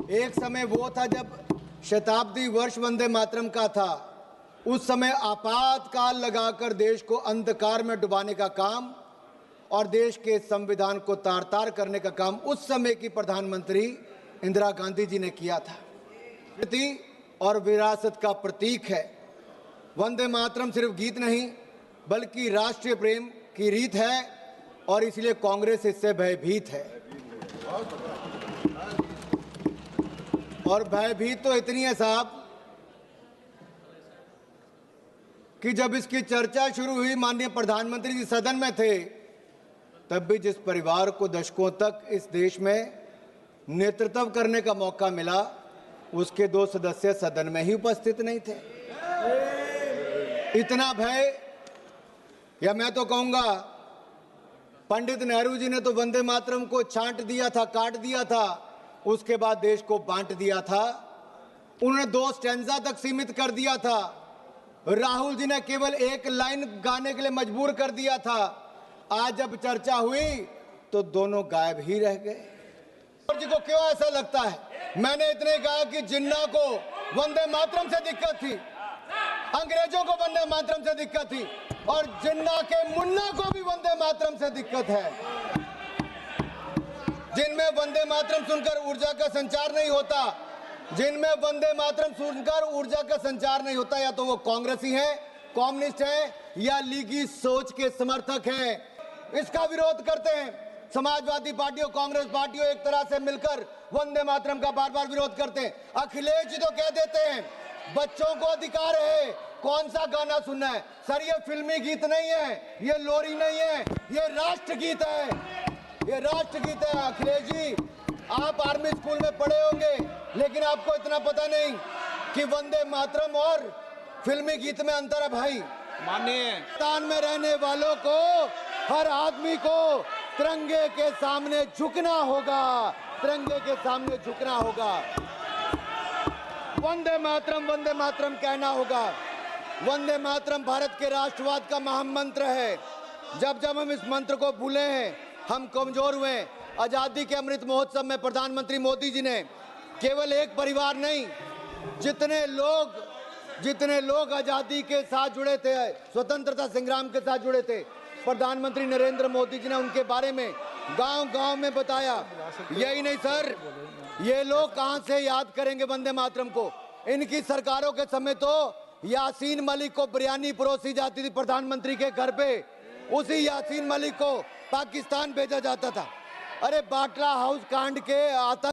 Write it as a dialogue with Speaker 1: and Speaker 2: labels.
Speaker 1: एक समय वो था जब शताब्दी वर्ष वंदे मातरम का था। उस समय आपातकाल लगाकर देश को अंधकार में डुबाने का काम और देश के संविधान को तार तार करने का काम उस समय की प्रधानमंत्री इंदिरा गांधी जी ने किया था। और विरासत का प्रतीक है। वंदे मातरम सिर्फ गीत नहीं बल्कि राष्ट्रीय प्रेम की रीत है और इसलिए कांग्रेस इससे भयभीत है। और भयभीत तो इतनी है साहब कि जब इसकी चर्चा शुरू हुई, माननीय प्रधानमंत्री जी सदन में थे, तब भी जिस परिवार को दशकों तक इस देश में नेतृत्व करने का मौका मिला, उसके 2 सदस्य सदन में ही उपस्थित नहीं थे। इतना भय, या मैं तो कहूंगा पंडित नेहरू जी ने तो वंदे मातरम को छांट दिया था, काट दिया था, उसके बाद देश को बांट दिया था। उन्होंने 2 स्टैंजा तक सीमित कर दिया था। राहुल जी ने केवल 1 लाइन गाने के लिए मजबूर कर दिया था। आज जब चर्चा हुई तो दोनों गायब ही रह गए। जी को क्यों ऐसा लगता है? मैंने इतने कहा कि जिन्ना को वंदे मातरम से दिक्कत थी, अंग्रेजों को वंदे मातरम से दिक्कत थी, और जिन्ना के मुन्ना को भी वंदे मातरम से दिक्कत है। जिनमें वंदे मातरम सुनकर ऊर्जा का संचार नहीं होता, जिनमें वंदे मातरम सुनकर ऊर्जा का संचार नहीं होता, या तो वो कांग्रेसी हैं, कम्युनिस्ट हैं, या लीगी सोच के समर्थक हैं। इसका विरोध करते हैं। समाजवादी पार्टी और कांग्रेस पार्टियों एक तरह से मिलकर वंदे मातरम का बार बार विरोध करते हैं। अखिलेश जी तो कह देते हैं बच्चों को अधिकार है कौन सा गाना सुनना है। सर, ये फिल्मी गीत नहीं है, ये लोरी नहीं है, ये राष्ट्रगीत है, ये राष्ट्रगीत है। अखिलेश जी, आप आर्मी स्कूल में पढ़े होंगे, लेकिन आपको इतना पता नहीं कि वंदे मातरम और फिल्मी गीत में अंतर है भाई।
Speaker 2: माननीय
Speaker 1: हिंदुस्तान में रहने वालों को, हर आदमी को तिरंगे के सामने झुकना होगा, तिरंगे के सामने झुकना होगा। वंदे मातरम कहना होगा। वंदे मातरम भारत के राष्ट्रवाद का महामंत्र है। जब जब हम इस मंत्र को भूले हैं, हम कमजोर हुए। आजादी के अमृत महोत्सव में प्रधानमंत्री मोदी जी ने केवल एक परिवार नहीं, जितने लोग आजादी के साथ जुड़े थे, स्वतंत्रता संग्राम के साथ जुड़े थे, प्रधानमंत्री नरेंद्र मोदी जी ने उनके बारे में गांव-गांव में बताया। यही नहीं सर, ये लोग कहां से याद करेंगे वंदे मातरम को? इनकी सरकारों के समय तो यासीन मलिक को बिरयानी परोसी जाती थी प्रधानमंत्री के घर पे, उसी यासीन मलिक को पाकिस्तान भेजा जाता था। अरे बाटला हाउस कांड के आतंक